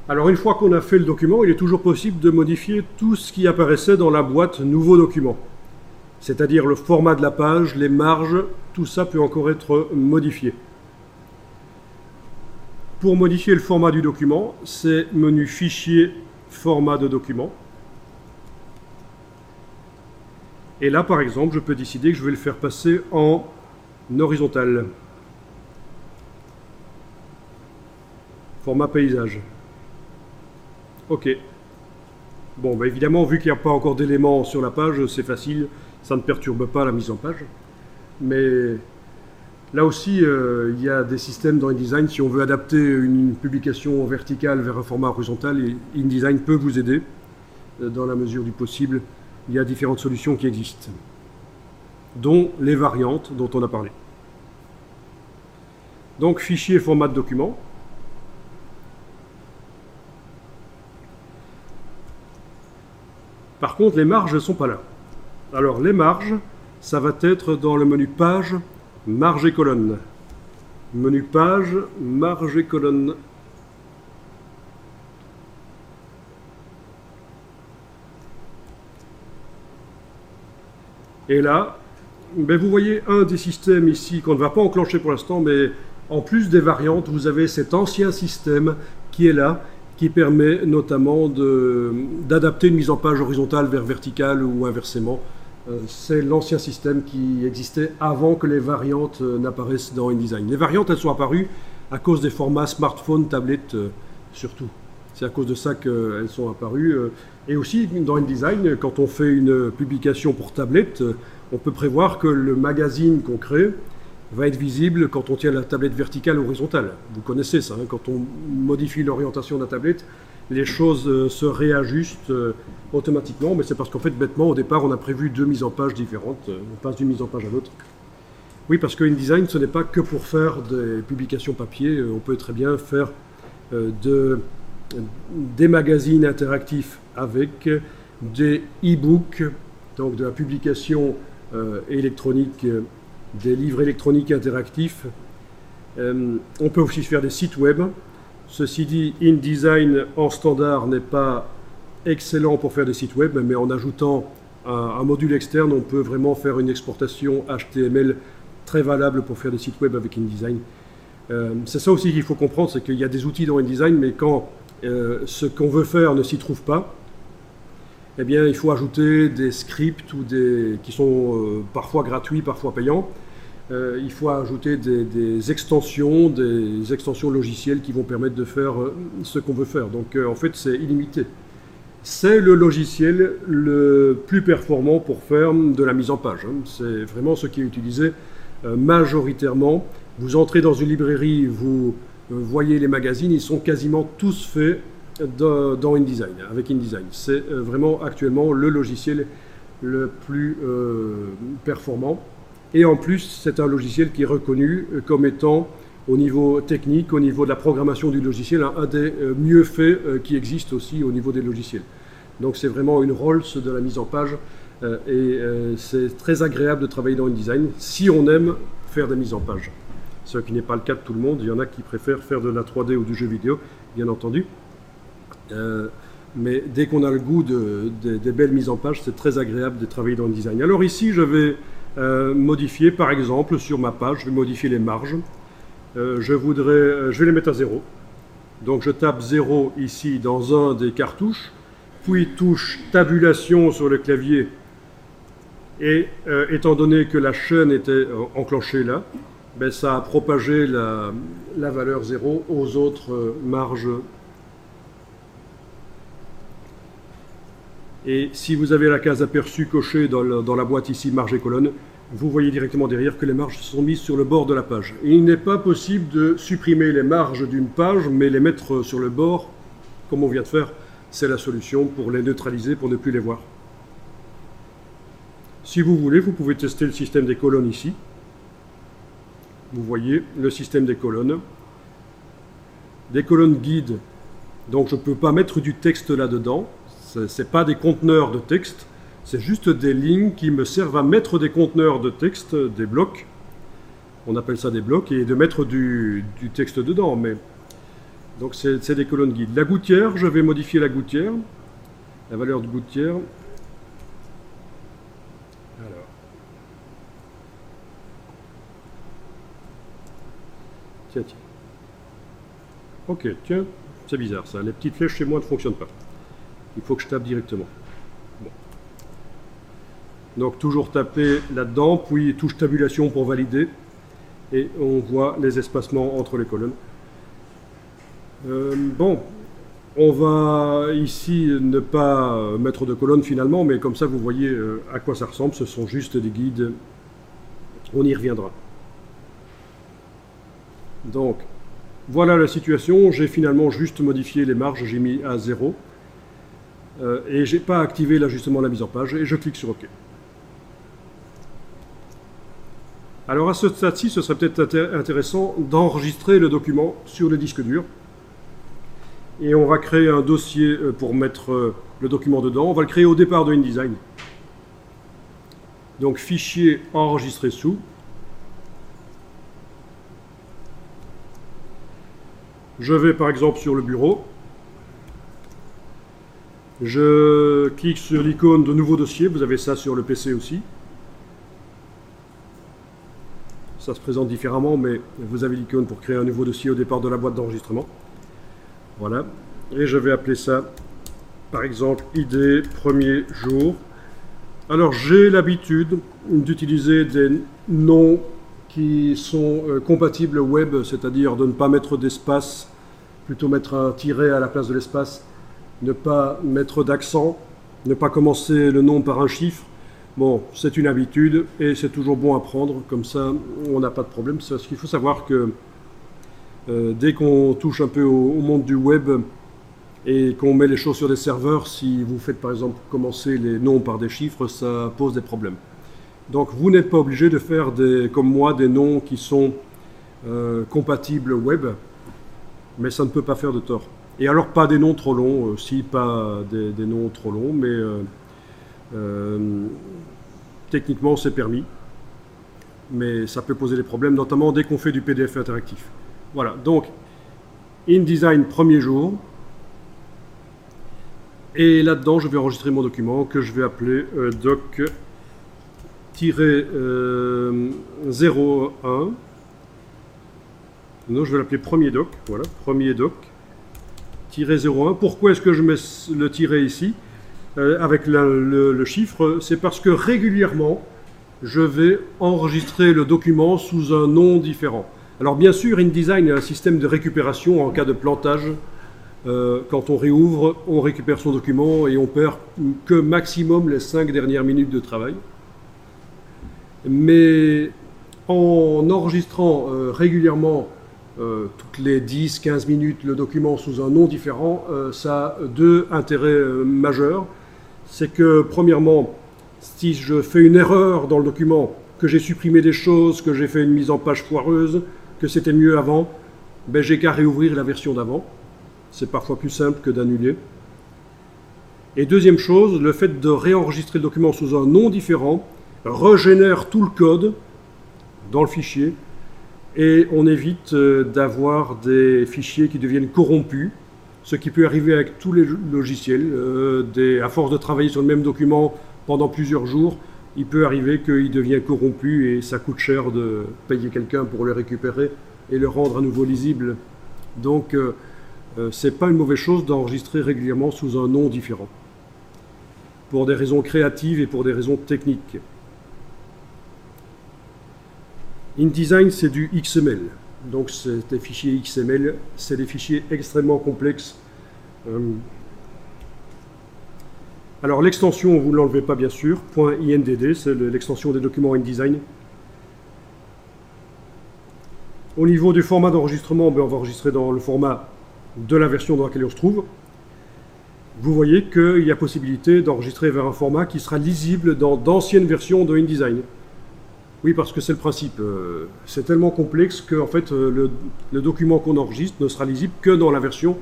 Alors une fois qu'on a fait le document, il est toujours possible de modifier tout ce qui apparaissait dans la boîte Nouveau document. C'est-à-dire le format de la page, les marges, tout ça peut encore être modifié. Pour modifier le format du document, c'est menu Fichier, Format de document. Et là, par exemple, je peux décider que je vais le faire passer en horizontal. Format paysage. OK. Bon, bah évidemment, vu qu'il n'y a pas encore d'éléments sur la page, c'est facile, ça ne perturbe pas la mise en page. Mais là aussi, il y a des systèmes dans InDesign. Si on veut adapter une publication verticale vers un format horizontal, InDesign peut vous aider dans la mesure du possible. Il y a différentes solutions qui existent, dont les variantes dont on a parlé. Donc, fichier, format de document. Par contre, les marges ne sont pas là. Alors, les marges, ça va être dans le menu Page, Marge et colonne. Menu Page, Marge et colonne. Et là, ben vous voyez un des systèmes ici qu'on ne va pas enclencher pour l'instant, mais en plus des variantes, vous avez cet ancien système qui est là, qui permet notamment d'adapter une mise en page horizontale vers verticale ou inversement. C'est l'ancien système qui existait avant que les variantes n'apparaissent dans InDesign. Les variantes, elles sont apparues à cause des formats smartphone, tablette, surtout. C'est à cause de ça qu'elles sont apparues. Et aussi, dans InDesign, quand on fait une publication pour tablette, on peut prévoir que le magazine qu'on crée va être visible quand on tient la tablette verticale ou horizontale. Vous connaissez ça, hein, quand on modifie l'orientation de la tablette, les choses se réajustent automatiquement, mais c'est parce qu'en fait, bêtement, au départ, on a prévu deux mises en page différentes. On passe d'une mise en page à l'autre. Oui, parce que InDesign, ce n'est pas que pour faire des publications papier. On peut très bien faire des magazines interactifs avec des e-books, donc de la publication électronique, des livres électroniques interactifs. On peut aussi faire des sites web. Ceci dit, InDesign en standard n'est pas excellent pour faire des sites web, mais en ajoutant un module externe, on peut vraiment faire une exportation HTML très valable pour faire des sites web avec InDesign. C'est ça aussi qu'il faut comprendre, c'est qu'il y a des outils dans InDesign, mais quand ce qu'on veut faire ne s'y trouve pas, eh bien, il faut ajouter des scripts qui sont parfois gratuits, parfois payants. Il faut ajouter des extensions logicielles qui vont permettre de faire ce qu'on veut faire. Donc, en fait, c'est illimité. C'est le logiciel le plus performant pour faire de la mise en page. C'est vraiment ce qui est utilisé majoritairement. Vous entrez dans une librairie, vous voyez les magazines, ils sont quasiment tous faits dans InDesign, avec InDesign. C'est vraiment actuellement le logiciel le plus performant. Et en plus, c'est un logiciel qui est reconnu comme étant, au niveau technique, au niveau de la programmation du logiciel, un des mieux faits qui existe aussi au niveau des logiciels. Donc c'est vraiment une Rolls de la mise en page et c'est très agréable de travailler dans InDesign si on aime faire des mises en page. Ce qui n'est pas le cas de tout le monde. Il y en a qui préfèrent faire de la 3D ou du jeu vidéo, bien entendu. Mais dès qu'on a le goût des belles mises en page, c'est très agréable de travailler dans InDesign. Alors ici, je vais modifier, par exemple, sur ma page, je vais modifier les marges. Je vais les mettre à 0. Donc je tape 0 ici dans un des cartouches, puis touche tabulation sur le clavier. Et étant donné que la chaîne était enclenchée là, ben, ça a propagé la valeur 0 aux autres marges. Et si vous avez la case aperçu cochée dans la boîte ici, marge et colonne, vous voyez directement derrière que les marges sont mises sur le bord de la page. Et il n'est pas possible de supprimer les marges d'une page, mais les mettre sur le bord, comme on vient de faire. C'est la solution pour les neutraliser, pour ne plus les voir. Si vous voulez, vous pouvez tester le système des colonnes ici. Vous voyez le système des colonnes. Des colonnes guides, donc je ne peux pas mettre du texte là-dedans. Ce n'est pas des conteneurs de texte, c'est juste des lignes qui me servent à mettre des conteneurs de texte, des blocs. On appelle ça des blocs, et de mettre du texte dedans. Mais Donc c'est des colonnes guides. La gouttière, je vais modifier la gouttière, la valeur de gouttière. Alors. Tiens. Ok, tiens, c'est bizarre ça. Les petites flèches chez moi ne fonctionnent pas. Il faut que je tape directement. Bon. Donc toujours taper là-dedans, puis touche tabulation pour valider. Et on voit les espacements entre les colonnes. Bon, on va ici ne pas mettre de colonnes finalement, mais comme ça vous voyez à quoi ça ressemble. Ce sont juste des guides. On y reviendra. Donc, voilà la situation. J'ai finalement juste modifié les marges. J'ai mis à 0. Et je n'ai pas activé l'ajustement de la mise en page. Et je clique sur OK. Alors à ce stade-ci, ce serait peut-être intéressant d'enregistrer le document sur le disque dur. Et on va créer un dossier pour mettre le document dedans. On va le créer au départ de InDesign. Donc fichier enregistré sous. Je vais par exemple sur le bureau. Je clique sur l'icône de nouveau dossier. Vous avez ça sur le PC aussi. Ça se présente différemment, mais vous avez l'icône pour créer un nouveau dossier au départ de la boîte d'enregistrement. Voilà. Et je vais appeler ça, par exemple, idée premier jour. Alors, j'ai l'habitude d'utiliser des noms qui sont compatibles web, c'est-à-dire de ne pas mettre d'espace, plutôt mettre un tiret à la place de l'espace, ne pas mettre d'accent, ne pas commencer le nom par un chiffre. Bon, c'est une habitude et c'est toujours bon à prendre, comme ça on n'a pas de problème. Parce qu'il faut savoir que dès qu'on touche un peu au monde du web et qu'on met les choses sur des serveurs, si vous faites par exemple commencer les noms par des chiffres, ça pose des problèmes. Donc vous n'êtes pas obligé de faire comme moi des noms qui sont compatibles web, mais ça ne peut pas faire de tort. Et alors pas des noms trop longs, si pas des noms trop longs, mais techniquement c'est permis, mais ça peut poser des problèmes, notamment dès qu'on fait du PDF interactif. Voilà, donc InDesign premier jour, et là-dedans je vais enregistrer mon document que je vais appeler doc-01. Non, je vais l'appeler premier doc, voilà, premier doc-01. Pourquoi est-ce que je mets le tiret ici avec le chiffre? C'est parce que régulièrement, je vais enregistrer le document sous un nom différent. Alors bien sûr, InDesign a un système de récupération en cas de plantage. Quand on réouvre, on récupère son document et on perd que maximum les 5 dernières minutes de travail. Mais en enregistrant régulièrement toutes les 10-15 minutes le document sous un nom différent, ça a deux intérêts majeurs. C'est que premièrement, si je fais une erreur dans le document, que j'ai supprimé des choses, que j'ai fait une mise en page foireuse, que c'était mieux avant, ben j'ai qu'à réouvrir la version d'avant. C'est parfois plus simple que d'annuler. Et deuxième chose, le fait de réenregistrer le document sous un nom différent régénère tout le code dans le fichier et on évite d'avoir des fichiers qui deviennent corrompus, ce qui peut arriver avec tous les logiciels. À force de travailler sur le même document pendant plusieurs jours, il peut arriver qu'il devienne corrompu et ça coûte cher de payer quelqu'un pour le récupérer et le rendre à nouveau lisible. Donc, c'est pas une mauvaise chose d'enregistrer régulièrement sous un nom différent, pour des raisons créatives et pour des raisons techniques. InDesign, c'est du XML. Donc, c'est des fichiers XML, c'est des fichiers extrêmement complexes. Alors, l'extension, vous ne l'enlevez pas, bien sûr. .indd, c'est l'extension des documents InDesign. Au niveau du format d'enregistrement, on va enregistrer dans le format de la version dans laquelle on se trouve. Vous voyez qu'il y a possibilité d'enregistrer vers un format qui sera lisible dans d'anciennes versions de InDesign. Oui, parce que c'est le principe. C'est tellement complexe que en fait, le document qu'on enregistre ne sera lisible que dans la version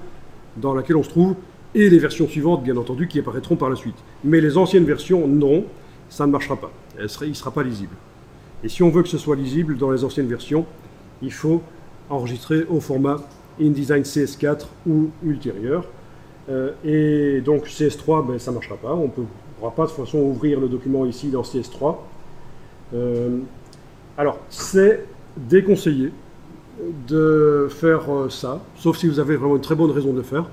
dans laquelle on se trouve et les versions suivantes, bien entendu, qui apparaîtront par la suite. Mais les anciennes versions, non, ça ne marchera pas. Il ne sera pas lisible. Et si on veut que ce soit lisible dans les anciennes versions, il faut enregistrer au format InDesign CS4 ou ultérieur. Et donc CS3, ben, ça ne marchera pas. On ne pourra pas de toute façon ouvrir le document ici dans CS3. Alors, c'est déconseillé de faire ça, sauf si vous avez vraiment une très bonne raison de le faire.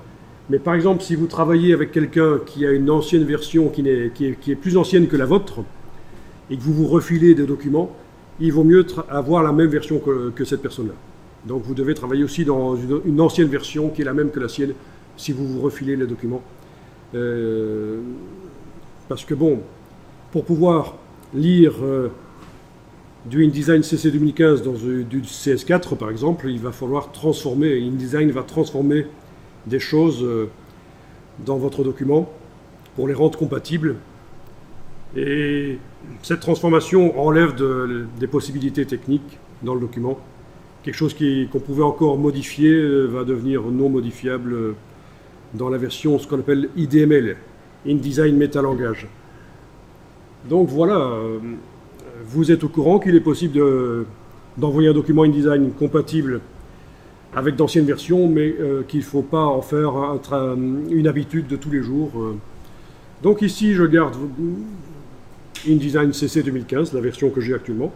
Mais par exemple, si vous travaillez avec quelqu'un qui a une ancienne version qui est plus ancienne que la vôtre, et que vous vous refilez des documents, il vaut mieux avoir la même version que cette personne-là. Donc vous devez travailler aussi dans une ancienne version qui est la même que la sienne, si vous vous refilez les documents. Parce que bon, pour pouvoir lire du InDesign CC 2015 dans du CS4 par exemple, il va falloir transformer, InDesign va transformer des choses dans votre document pour les rendre compatibles. Et cette transformation enlève des possibilités techniques dans le document. Quelque chose qu'on pouvait encore modifier va devenir non modifiable dans la version, ce qu'on appelle IDML, InDesign Métalangage. Donc voilà, vous êtes au courant qu'il est possible d'envoyer un document InDesign compatible avec d'anciennes versions, mais qu'il ne faut pas en faire une habitude de tous les jours. Donc ici, je garde InDesign CC 2015, la version que j'ai actuellement.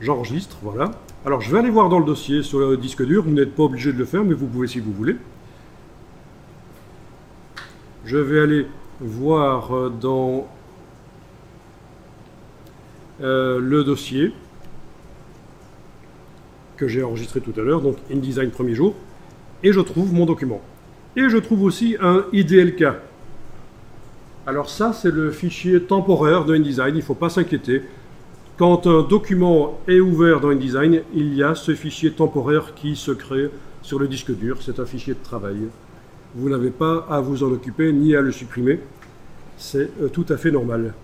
J'enregistre, voilà. Alors je vais aller voir dans le dossier sur le disque dur, vous n'êtes pas obligé de le faire, mais vous pouvez si vous voulez. Je vais aller voir dans le dossier que j'ai enregistré tout à l'heure, donc InDesign premier jour, et je trouve mon document. Et je trouve aussi un IDLK. Alors ça, c'est le fichier temporaire de InDesign, il ne faut pas s'inquiéter. Quand un document est ouvert dans InDesign, il y a ce fichier temporaire qui se crée sur le disque dur. C'est un fichier de travail. Vous n'avez pas à vous en occuper ni à le supprimer. C'est tout à fait normal.